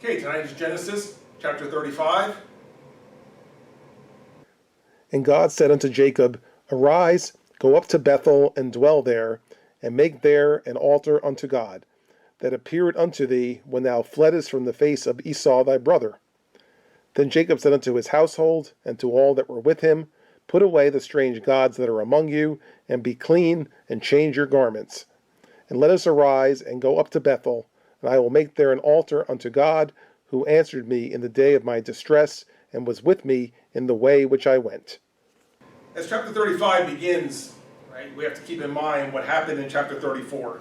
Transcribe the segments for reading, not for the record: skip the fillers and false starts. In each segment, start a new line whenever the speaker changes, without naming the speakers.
Okay, tonight is Genesis chapter 35.
And God said unto Jacob, Arise, go up to Bethel, and dwell there, and make there an altar unto God, that appeared unto thee when thou fleddest from the face of Esau thy brother. Then Jacob said unto his household, and to all that were with him, Put away the strange gods that are among you, and be clean, and change your garments. And let us arise, and go up to Bethel, and I will make there an altar unto God, who answered me in the day of my distress, and was with me in the way which I went.
As chapter 35 begins, right, we have to keep in mind what happened in chapter 34.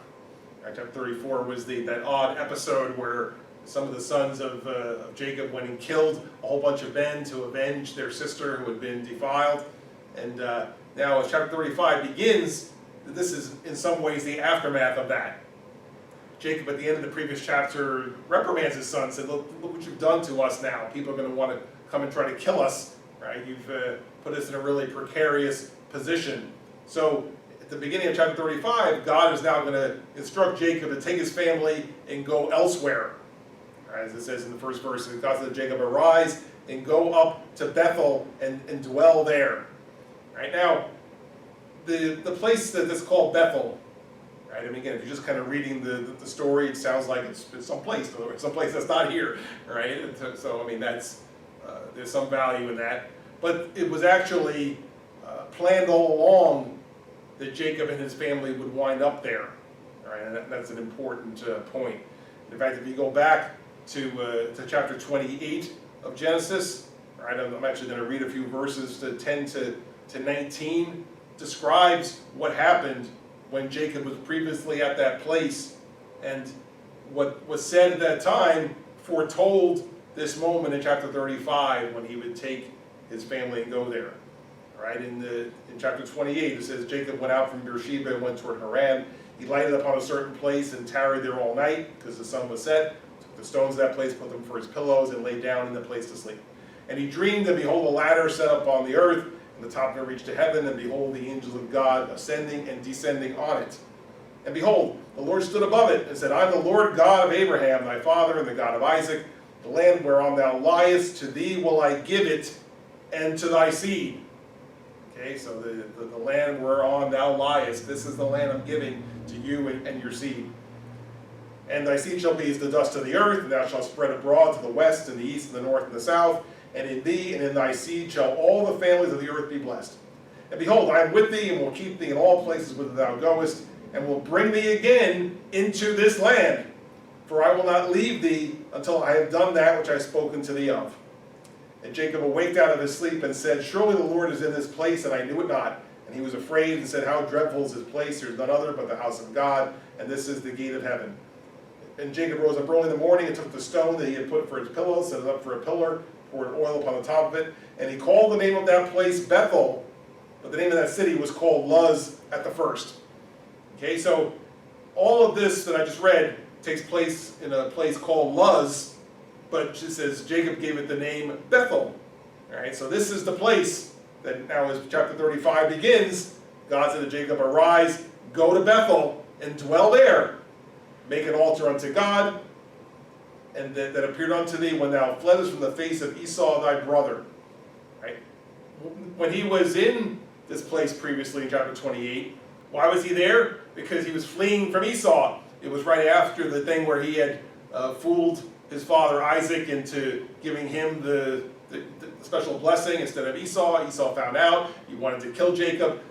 Right, chapter 34 was that odd episode where some of the sons of Jacob went and killed a whole bunch of men to avenge their sister who had been defiled. And now as chapter 35 begins, this is in some ways the aftermath of that. Jacob at the end of the previous chapter reprimands his son, said, look what you've done to us now. People are going to want to come and try to kill us. Right? You've put us in a really precarious position. So at the beginning of chapter 35, God is now going to instruct Jacob to take his family and go elsewhere. Right? As it says in the first verse, God said to Jacob, Arise and go up to Bethel and dwell there. Right? Now, the place that's called Bethel, right? I mean, again, if you're just kind of reading the story, it sounds like it's someplace that's not here, right? So I mean, that's there's some value in that. But it was actually planned all along that Jacob and his family would wind up there, right? And that's an important point. In fact, if you go back to chapter 28 of Genesis, right? I'm actually going to read a few verses to 10 to 19. Describes what happened when Jacob was previously at that place, and what was said at that time foretold this moment in chapter 35 when he would take his family and go there. Right? In chapter 28 it says, Jacob went out from Beersheba and went toward Haran. He lighted upon a certain place and tarried there all night because the sun was set. Took the stones of that place, put them for his pillows, and lay down in the place to sleep. And he dreamed, and behold, a ladder set up on the earth, and the top of it reached to heaven, and behold, the angels of God ascending and descending on it. And behold, the Lord stood above it and said, I am the Lord God of Abraham, thy father, and the God of Isaac. The land whereon thou liest, to thee will I give it, and to thy seed. Okay, so the land whereon thou liest, this is the land I'm giving to you and your seed. And thy seed shall be as the dust of the earth, and thou shalt spread abroad to the west, and the east, and the north, and the south. And in thee and in thy seed shall all the families of the earth be blessed. And behold, I am with thee, and will keep thee in all places whither thou goest, and will bring thee again into this land. For I will not leave thee until I have done that which I have spoken to thee of. And Jacob awaked out of his sleep and said, Surely the Lord is in this place, and I knew it not. And he was afraid and said, How dreadful is this place? There is none other but the house of God, and this is the gate of heaven. And Jacob rose up early in the morning and took the stone that he had put for his pillow, set it up for a pillar, poured oil upon the top of it, and he called the name of that place Bethel, but the name of that city was called Luz at the first. Okay, so all of this that I just read takes place in a place called Luz, but it says Jacob gave it the name Bethel. All right, so this is the place that now as chapter 35 begins, God said to Jacob, Arise, go to Bethel, and dwell there. Make an altar unto God, and that appeared unto thee when thou fleddest from the face of Esau thy brother. Right? When he was in this place previously in chapter 28, why was he there? Because he was fleeing from Esau. It was right after the thing where he had fooled his father Isaac into giving him the special blessing instead of Esau. Esau found out. He wanted to kill Jacob.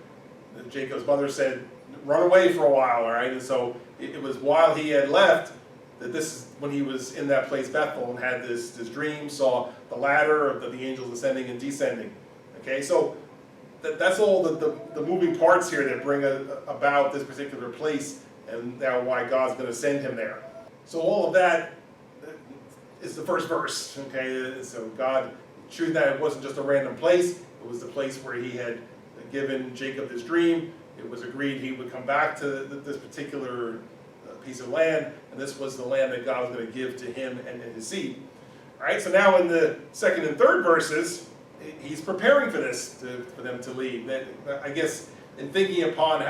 Jacob's mother said, run away for a while, all right? And so it was while he had left that this is when he was in that place Bethel and had this dream, saw the ladder of the angels ascending and descending. Okay, so that's all the moving parts here that bring about this particular place and now why God's going to send him there. So all of that is the first verse. Okay, so God showed that it wasn't just a random place. It was the place where he had given Jacob this dream. It was agreed he would come back to this particular piece of land, and this was the land that God was going to give to him and his seed. All right, so now in the second and third verses, he's preparing for this, for them to leave. I guess in thinking upon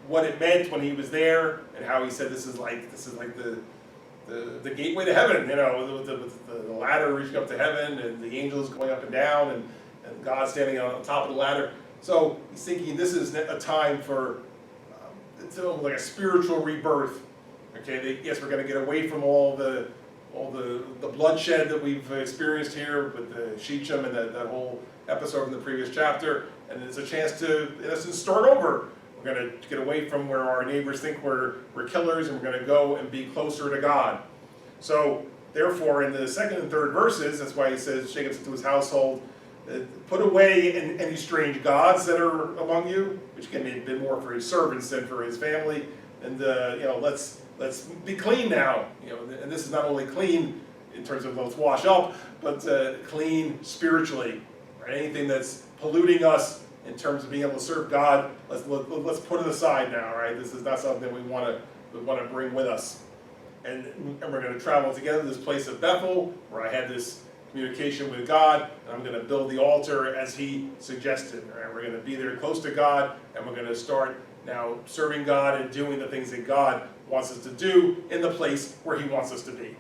what it meant when he was there, and how he said this is like the the gateway to heaven, with the ladder reaching up to heaven, and the angels going up and down, and God standing on top of the ladder. So he's thinking this is a time for, it's almost like a spiritual rebirth. Okay, yes, we're going to get away from all the bloodshed that we've experienced here with the Shechem and that whole episode in the previous chapter, and it's a chance to, in essence, start over. We're going to get away from where our neighbors think we're killers, and we're going to go and be closer to God. So, therefore, in the second and third verses, that's why he says, Jacob said to his household, put away any strange gods that are among you, which again may have been more for his servants than for his family, and let's be clean now. And this is not only clean in terms of let's wash up, but clean spiritually. Right? Anything that's polluting us in terms of being able to serve God, let's put it aside now. Right? This is not something that we want to bring with us. And we're going to travel together to this place of Bethel, where I had this communication with God, and I'm going to build the altar as he suggested. Right? We're going to be there close to God, and we're going to start now serving God and doing the things that God wants us to do in the place where he wants us to be.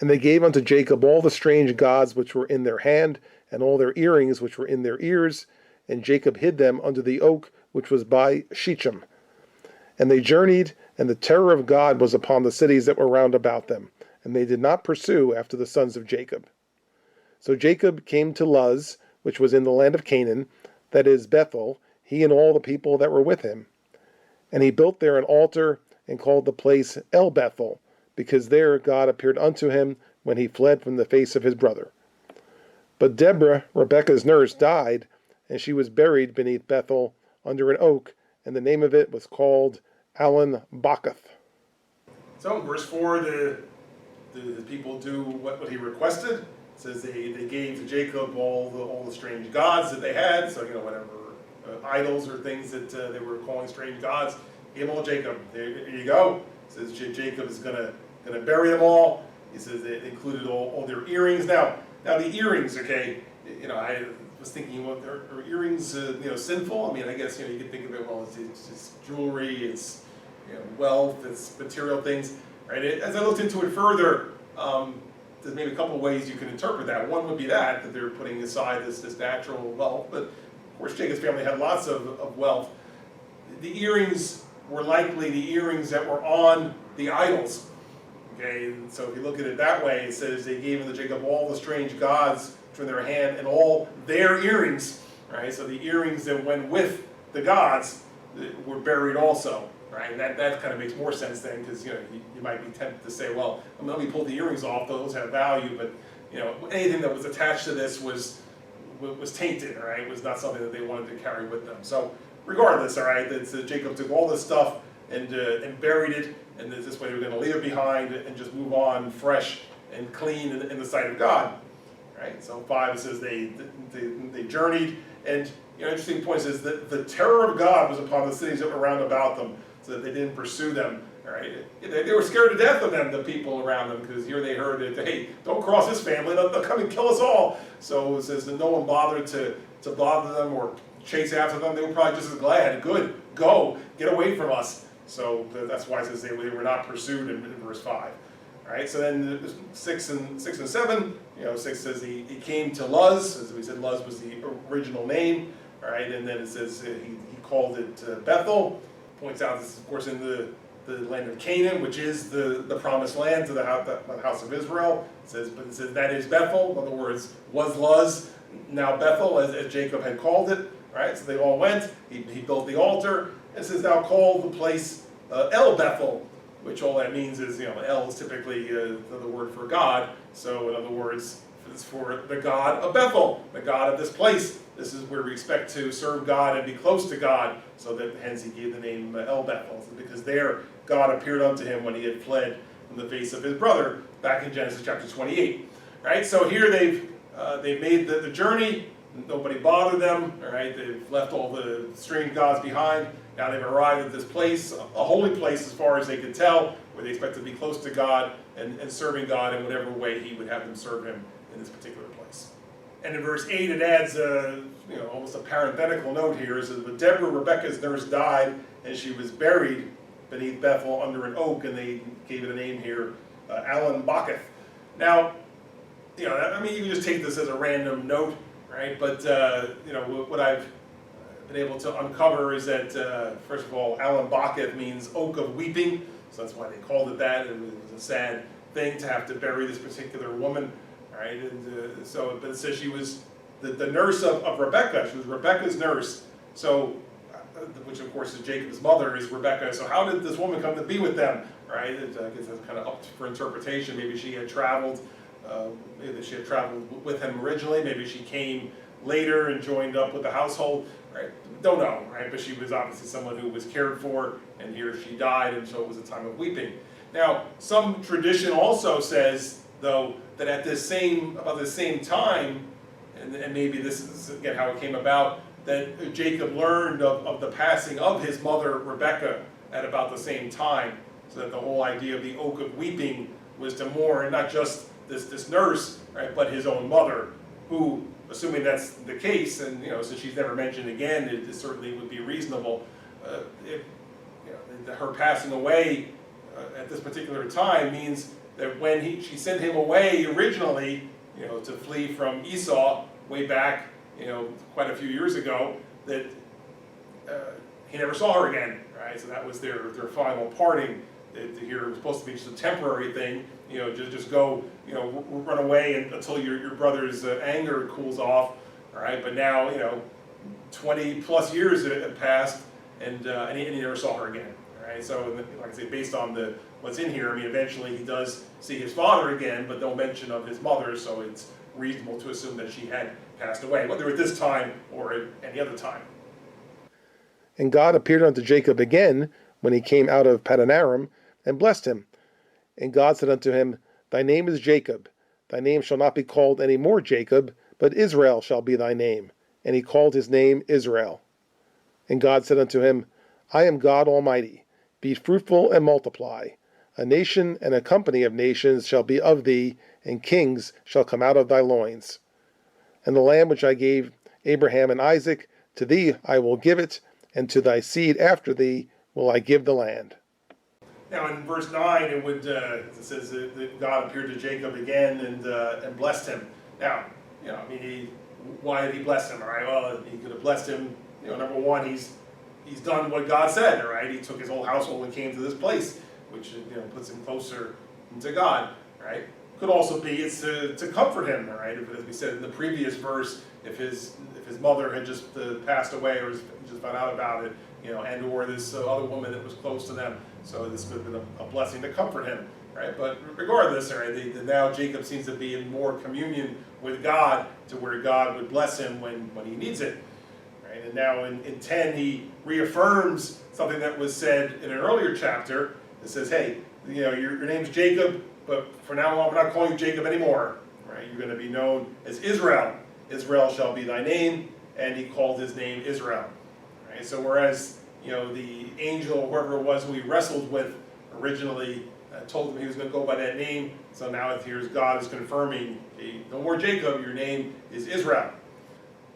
And they gave unto Jacob all the strange gods which were in their hand, and all their earrings which were in their ears, and Jacob hid them under the oak which was by Shechem. And they journeyed, and the terror of God was upon the cities that were round about them, and they did not pursue after the sons of Jacob. So Jacob came to Luz, which was in the land of Canaan, that is Bethel, he and all the people that were with him. And he built there an altar, and called the place El Bethel, because there God appeared unto him when he fled from the face of his brother. But Deborah, Rebekah's nurse, died, and she was buried beneath Bethel under an oak, and the name of it was called Alon Bakuth.
So in verse 4, the people do what he requested. It says they gave to Jacob all the strange gods that they had, so whatever idols or things that they were calling strange gods, gave them all Jacob. There you go. It says Jacob is gonna bury them all. He says it included all their earrings. Now the earrings, okay, I was thinking, well, are earrings sinful? I mean, I guess you could think of it, well, it's jewelry, it's wealth, it's material things, right? As I looked into it further, there's maybe a couple of ways you can interpret that. One would be that they're putting aside this natural wealth, but of course Jacob's family had lots of wealth. The earrings were likely the earrings that were on the idols. Okay, so if you look at it that way, it says they gave unto Jacob all the strange gods from their hand and all their earrings, right? So the earrings that went with the gods were buried also, right? And that kind of makes more sense then, because you might be tempted to say, well, let me pull the earrings off; those have value, but anything that was attached to this was tainted, right? It was not something that they wanted to carry with them. So regardless, all right, Jacob took all this stuff and buried it, and this way they were going to leave it behind and just move on fresh and clean in the sight of God. Right? So 5, it says they journeyed, and interesting point is that the terror of God was upon the cities that were round about them, so that they didn't pursue them. All right? They were scared to death of them, the people around them, because here they heard that, hey, don't cross this family, they'll come and kill us all. So it says that no one bothered to bother them or chase after them. They were probably just as glad, good, go, get away from us. So that's why it says they were not pursued in verse 5. All right, so then 6 and 7, 6 says he came to Luz, as we said, Luz was the original name, all right, and then it says he called it Bethel. Points out this is, of course, in the land of Canaan, which is the promised land to the house of Israel. But it says that is Bethel. In other words, was Luz, now Bethel, as Jacob had called it. Right, so they all went. He built the altar. It says now call the place El Bethel, which all that means is, El is typically the word for God. So in other words, it's for the God of Bethel, the God of this place. This is where we expect to serve God and be close to God. So that hence he gave the name El Bethel, because there God appeared unto him when he had fled from the face of his brother, back in Genesis chapter 28. Right, so here they've made the journey. Nobody bothered them, all right? They've left all the strange gods behind. Now they've arrived at this place, a holy place as far as they could tell, where they expect to be close to God and serving God in whatever way he would have them serve him in this particular place. And in verse 8 it adds almost a parenthetical note here. It says, but Deborah, Rebekah's nurse, died, and she was buried beneath Bethel under an oak, and they gave it a name here, Alan Bakuth. Now, you know, I mean, you can just take this as a random note, right? But you know, what I've been able to uncover is that first of all, Alan Bakuth means oak of weeping, so that's why they called it that. It was a sad thing to have to bury this particular woman, right? And but it says she was the nurse of Rebecca. She was Rebecca's nurse. So, which of course is Jacob's mother, is Rebecca. So how did this woman come to be with them, right? I guess that's kind of up for interpretation. Maybe she had traveled, with him originally. Maybe she came later and joined up with the household, right? Don't know, right? But she was obviously someone who was cared for, and here she died, and so it was a time of weeping. Now, some tradition also says, though, that at about the same time, and maybe this is again how it came about, that Jacob learned of the passing of his mother Rebecca at about the same time, so that the whole idea of the oak of weeping was to mourn not just this nurse, right, but his own mother, who, assuming that's the case, and you know, since she's never mentioned again, it certainly would be reasonable. If you know, her passing away at this particular time means that when she sent him away originally, you know, to flee from Esau way back, you know, quite a few years ago, that he never saw her again, right? So that was their final parting. Here it was supposed to be just a temporary thing, you know, just go, you know, run away until your brother's anger cools off, all right? But now, you know, 20 plus years have passed, and he never saw her again, all right? So, like I say, based on what's in here, I mean, eventually he does see his father again, but no mention of his mother, so it's reasonable to assume that she had passed away, whether at this time or at any other time.
And God appeared unto Jacob again when he came out of Paddan Aram, and blessed him. And God said unto him, Thy name is Jacob. Thy name shall not be called any more Jacob, but Israel shall be thy name. And he called his name Israel. And God said unto him, I am God Almighty. Be fruitful and multiply. A nation and a company of nations shall be of thee, and kings shall come out of thy loins. And the land which I gave Abraham and Isaac, to thee I will give it, and to thy seed after thee will I give the land.
Now in verse 9, it says that God appeared to Jacob again and blessed him. Now, you know, I mean, why did he bless him? All right, well, he could have blessed him. You know, number one, he's done what God said. All right, he took his whole household and came to this place, which, you know, puts him closer to God. Right? Could also be it's to comfort him. All right, as we said in the previous verse, if his mother had just passed away or just found out about it, you know, and or this other woman that was close to them. So this could have been a blessing to comfort him, right? But regardless, all right, now Jacob seems to be in more communion with God, to where God would bless him when he needs it, right? And now in 10, he reaffirms something that was said in an earlier chapter. It says, hey, you know, your name's Jacob, but for now on, we're not calling you Jacob anymore, right? You're going to be known as Israel. Israel shall be thy name, and he called his name Israel. Right? So whereas, you know, the angel, whoever it was who he wrestled with originally, told him he was going to go by that name, so now here's God is confirming, hey, no more Jacob, your name is Israel.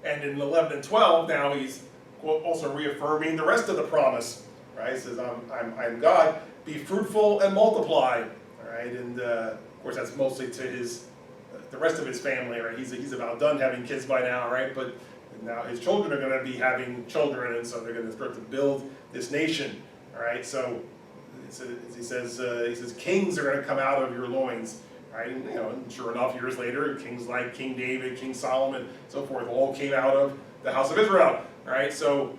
And in 11 and 12, now he's also reaffirming the rest of the promise, right? He says, I'm God, be fruitful and multiply, all right? And of course that's mostly to the rest of his family, right? He's about done having kids by now, right? But now his children are going to be having children, and so they're going to start to build this nation, all right? So he says kings are going to come out of your loins, right? And, you know, and sure enough, years later, kings like King David, King Solomon, so forth, all came out of the house of Israel, right? So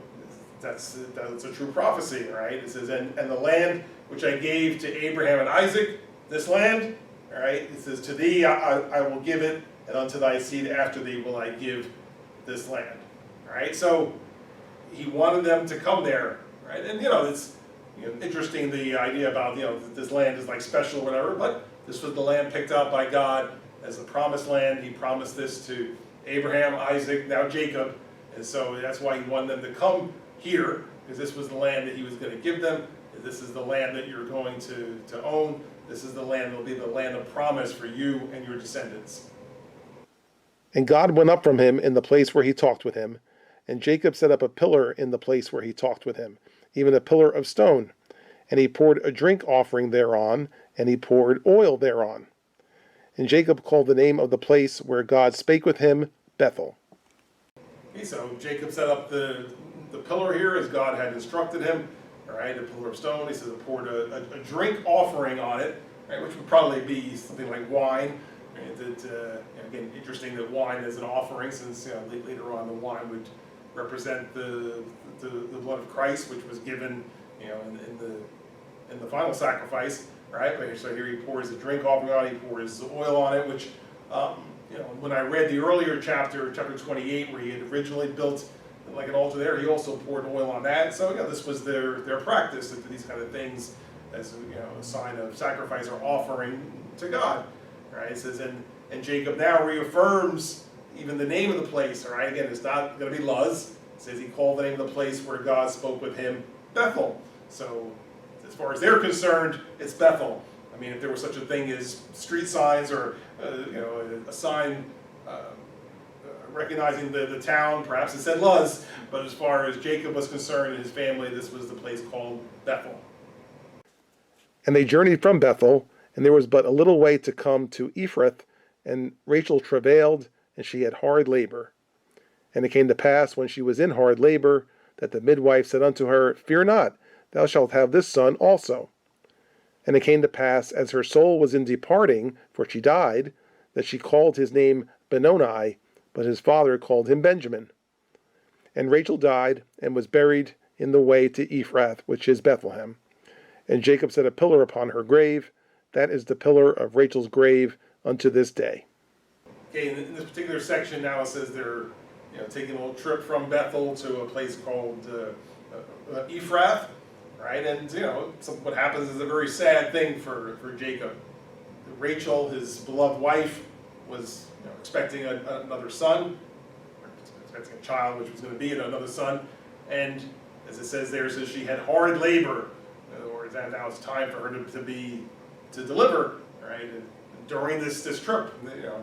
that's a true prophecy, right? It says, and the land which I gave to Abraham and Isaac, this land, all right? It says, to thee I will give it, and unto thy seed after thee will I give this land, all right? So he wanted them to come there, right? And you know, it's interesting, the idea about, you know, that this land is like special or whatever, but this was the land picked out by God as the promised land. He promised this to Abraham, Isaac, now Jacob, and so that's why he wanted them to come here, because this was the land that he was going to give them. This is the land that you're going to own. This is the land that will be the land of promise for you and your descendants.
And God went up from him in the place where he talked with him, and Jacob set up a pillar in the place where he talked with him, even a pillar of stone. And he poured a drink offering thereon, and he poured oil thereon. And Jacob called the name of the place where God spake with him, Bethel.
Okay, so Jacob set up the pillar here as God had instructed him, all right, a pillar of stone. He says he poured a drink offering on it, right, which would probably be something like wine. Right, that, again, interesting that wine is an offering, since later on the wine would represent the blood of Christ, which was given in the final sacrifice, right? So here he pours the drink offering on it, he pours the oil on it, which when I read the earlier chapter 28, where he had originally built like an altar there, he also poured oil on that. So this was their practice, that these kind of things as a sign of sacrifice or offering to God, right? It says, and Jacob now reaffirms even the name of the place, all right? Again, it's not going to be Luz. It says he called the name of the place where God spoke with him, Bethel. So as far as they're concerned, it's Bethel. I mean, if there was such a thing as street signs or a sign recognizing the town, perhaps it said Luz, but as far as Jacob was concerned and his family, this was the place called Bethel.
And they journeyed from Bethel, and there was but a little way to come to Ephrath, and Rachel travailed, and she had hard labor. And it came to pass, when she was in hard labor, that the midwife said unto her, Fear not, thou shalt have this son also. And it came to pass, as her soul was in departing, for she died, that she called his name Benoni, but his father called him Benjamin. And Rachel died, and was buried in the way to Ephrath, which is Bethlehem. And Jacob set a pillar upon her grave. That is the pillar of Rachel's grave unto this day.
Okay, in this particular section now, it says they're taking a little trip from Bethel to a place called Ephrath. Right, and what happens is a very sad thing for Jacob. Rachel, his beloved wife, was expecting another son, expecting a child, which was going to be another son, and as it says there, says she had hard labor. In other words, now it's time for her to deliver. Right, and during this trip,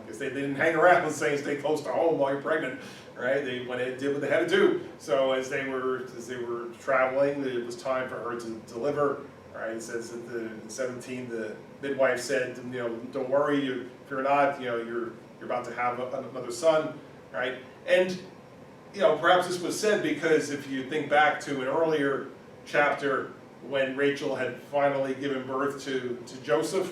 because they didn't hang around saying stay close to home while you're pregnant. Right, they went and did what they had to do. So as they were traveling, it was time for her to deliver. Right, it says that in 17, the midwife said, don't worry, if you're not, you're about to have another son. Right, and perhaps this was said because if you think back to an earlier chapter when Rachel had finally given birth to Joseph,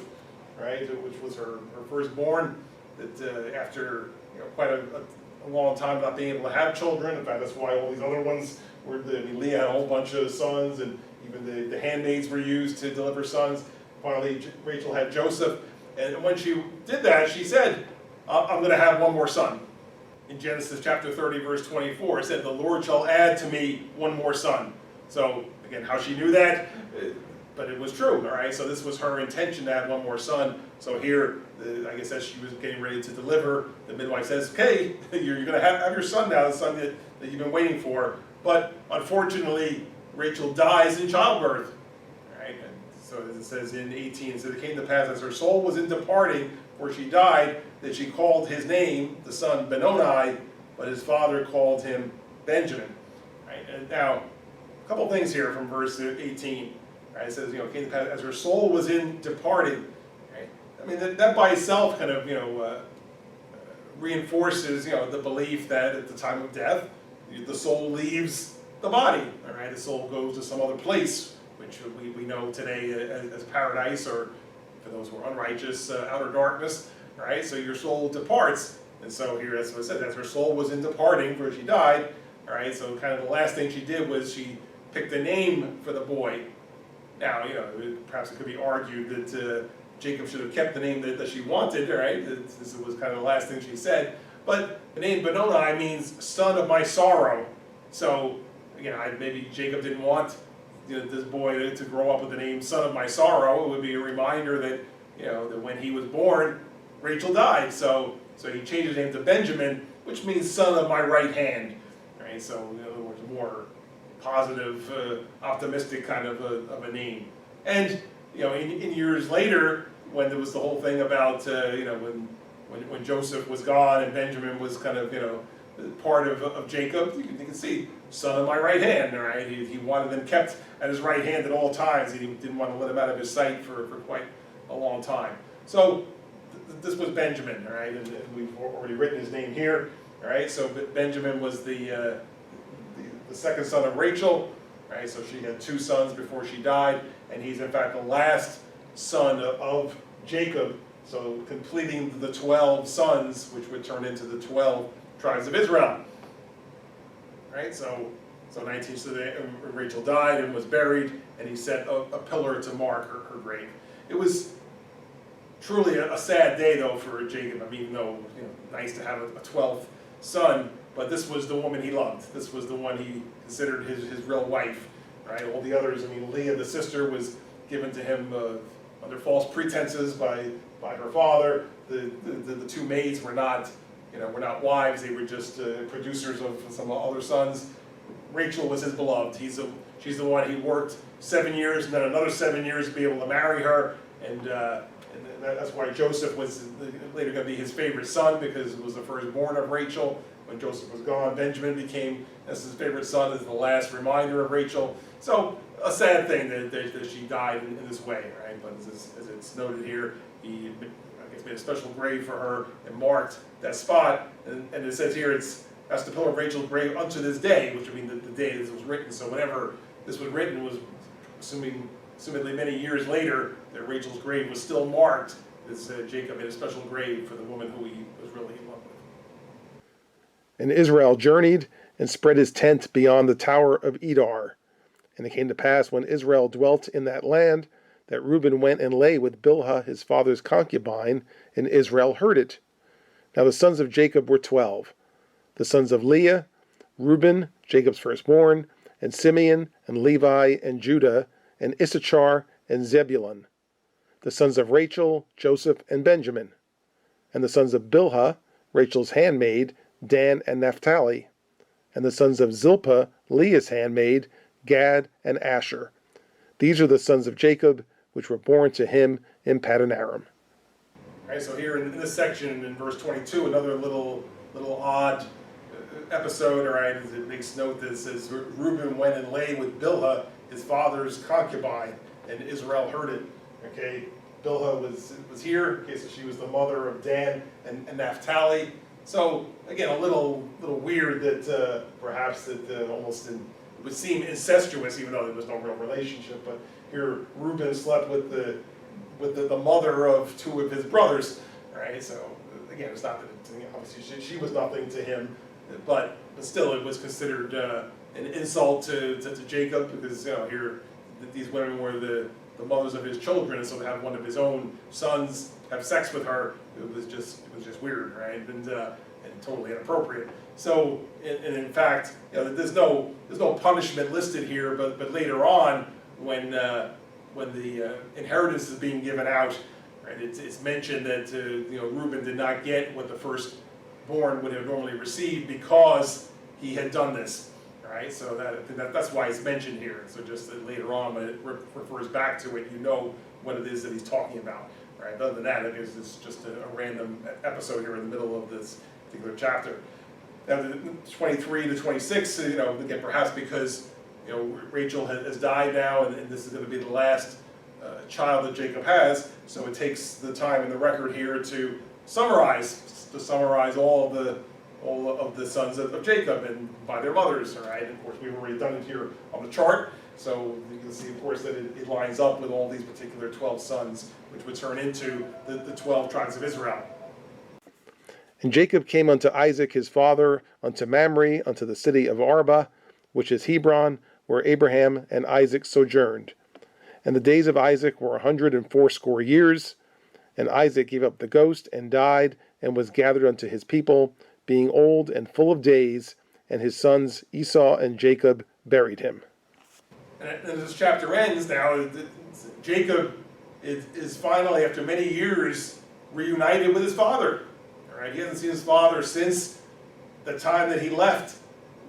right, which was her firstborn, that after quite a long time not being able to have children. In fact, that's why all these other ones were, Leah had a whole bunch of sons, and even the handmaids were used to deliver sons. Finally, Rachel had Joseph, and when she did that, she said, I'm going to have one more son. In Genesis chapter 30, verse 24, it said, the Lord shall add to me one more son. So, again, how she knew that, but it was true, all right? So this was her intention to have one more son. So here, I guess as she was getting ready to deliver, the midwife says, okay, you're going to have your son now, the son that you've been waiting for. But unfortunately, Rachel dies in childbirth. All right? And so as it says in 18, so it came to pass as her soul was in departing, for she died, that she called his name, the son, Benoni, but his father called him Benjamin. Right? And now, a couple things here from verse 18. Right? It says, came to pass as her soul was in departing. Right? I mean, that by itself kind of, reinforces, the belief that at the time of death, the soul leaves the body. All right, the soul goes to some other place, which we know today as paradise, or for those who are unrighteous, outer darkness. All right, so your soul departs, and so here, that's what it said. As her soul was in departing, for she died. All right, so kind of the last thing she did was she picked a name for the boy. Now, perhaps it could be argued that Jacob should have kept the name that she wanted, right? This was kind of the last thing she said. But the name Benoni means son of my sorrow. So, again, maybe Jacob didn't want this boy to grow up with the name son of my sorrow. It would be a reminder that, that when he was born, Rachel died. So he changed his name to Benjamin, which means son of my right hand. Right? So, in other words, more positive, optimistic kind of a name. And, in years later, when there was the whole thing about, when Joseph was gone and Benjamin was kind of, part of Jacob. You can see, son of my right hand, all right? He wanted them kept at his right hand at all times. He didn't want to let him out of his sight for quite a long time. So this was Benjamin, all right? And we've already written his name here, all right? So Benjamin was the second son of Rachel, right? So she had 2 sons before she died, and he's in fact the last son of Jacob, so completing the 12 sons, which would turn into the 12 tribes of Israel. Right? So Rachel died and was buried, and he set a pillar to mark her grave. It was truly a sad day, though, for Jacob. I mean, even though, nice to have a 12th son, but this was the woman he loved. This was the one he considered his real wife. Right? All the others, I mean, Leah, the sister, was given to him under false pretenses by her father. The 2 maids were not wives. They were just producers of some other sons. Rachel was his beloved. She's the one he worked 7 years and then another 7 years to be able to marry her, and that's why Joseph was later going to be his favorite son, because it was the firstborn of Rachel. When Joseph was gone, Benjamin became as his favorite son, as the last reminder of Rachel. So a sad thing that she died in this way, right? But as it's noted here, he made a special grave for her and marked that spot. And it says here, that's the pillar of Rachel's grave unto this day, which would mean the day this was written. So whenever this was written was assumedly many years later, that Rachel's grave was still marked. As Jacob made a special grave for the woman who he was really in love with.
And Israel journeyed and spread his tent beyond the tower of Edar. And it came to pass, when Israel dwelt in that land, that Reuben went and lay with Bilhah his father's concubine, and Israel heard it. Now the sons of Jacob were 12. The sons of Leah, Reuben, Jacob's firstborn, and Simeon, and Levi, and Judah, and Issachar, and Zebulun. The sons of Rachel, Joseph, and Benjamin. And the sons of Bilhah, Rachel's handmaid, Dan and Naphtali. And the sons of Zilpah, Leah's handmaid, Gad and Asher. These are the sons of Jacob, which were born to him in Paddan Aram.
Right, so here in this section, in verse 22, another little odd episode, all right, it makes note that it says, Reuben went and lay with Bilhah, his father's concubine, and Israel heard it. Okay, Bilhah was here, okay, so she was the mother of Dan and Naphtali. So again, a little weird that perhaps that almost it would seem incestuous, even though there was no real relationship. But here, Reuben slept with the mother of 2 of his brothers, right? So again, it's not that obviously she was nothing to him, but still it was considered an insult to Jacob, because here these women were the mothers of his children, and so to have one of his own sons have sex with her, it was just weird, right? And totally inappropriate. So, and in fact, there's no punishment listed here, but later on, when the inheritance is being given out, right? It's mentioned that Reuben did not get what the firstborn would have normally received because he had done this, right? So that's why it's mentioned here. So just that later on, when it refers back to it, what it is that he's talking about, right? Other than that, I guess it's just a random episode here in the middle of this particular chapter. Now, 23 to 26, again, perhaps because Rachel has died now, and this is going to be the last child that Jacob has. So it takes the time in the record here to summarize all of the sons of Jacob and by their mothers. All right, and of course we've already done it here on the chart. So you can see, of course, that it lines up with all these particular 12 sons, which would turn into the 12 tribes of Israel.
And Jacob came unto Isaac his father, unto Mamre, unto the city of Arba, which is Hebron, where Abraham and Isaac sojourned. And the days of Isaac were 180 years. And Isaac gave up the ghost, and died, and was gathered unto his people, being old and full of days. And his sons Esau and Jacob buried him.
And as this chapter ends now, Jacob is finally, after many years, reunited with his father. All right, he hasn't seen his father since the time that he left,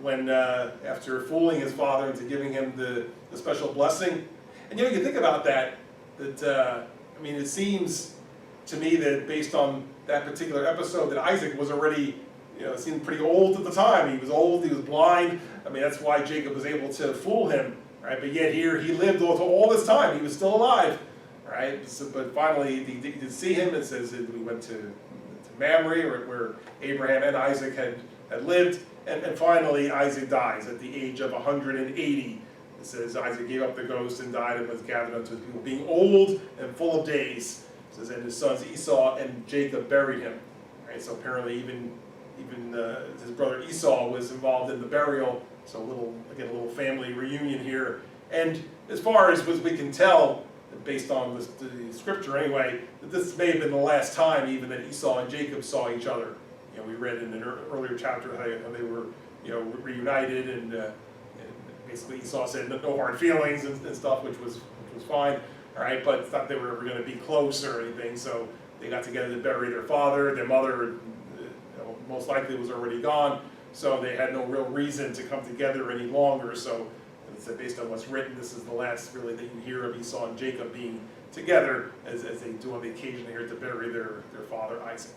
when after fooling his father into giving him the special blessing. And you think about that it seems to me that based on that particular episode, that Isaac was already seemed pretty old at the time. He was old, he was blind. I mean, that's why Jacob was able to fool him, right? But yet here he lived all this time. He was still alive, right? So, but finally he did see him. It says that we went to Mamre, where Abraham and Isaac had lived. And finally Isaac dies at the age of 180. It says Isaac gave up the ghost and died and was gathered unto his people, being old and full of days. It says, and his sons Esau and Jacob buried him. Right? So apparently even his brother Esau was involved in the burial. So a little family reunion here. And as far as we can tell, based on the scripture anyway, that this may have been the last time even that Esau and Jacob saw each other. We read in an earlier chapter how they were reunited, and basically Esau said no hard feelings and stuff, which was fine. All right, but it's not they were ever going to be close or anything. So they got together to bury their father. Their mother most likely was already gone, so they had no real reason to come together any longer. So based on what's written, this is the last really that you hear of Esau and Jacob being together as they do on the occasion here to bury their father Isaac.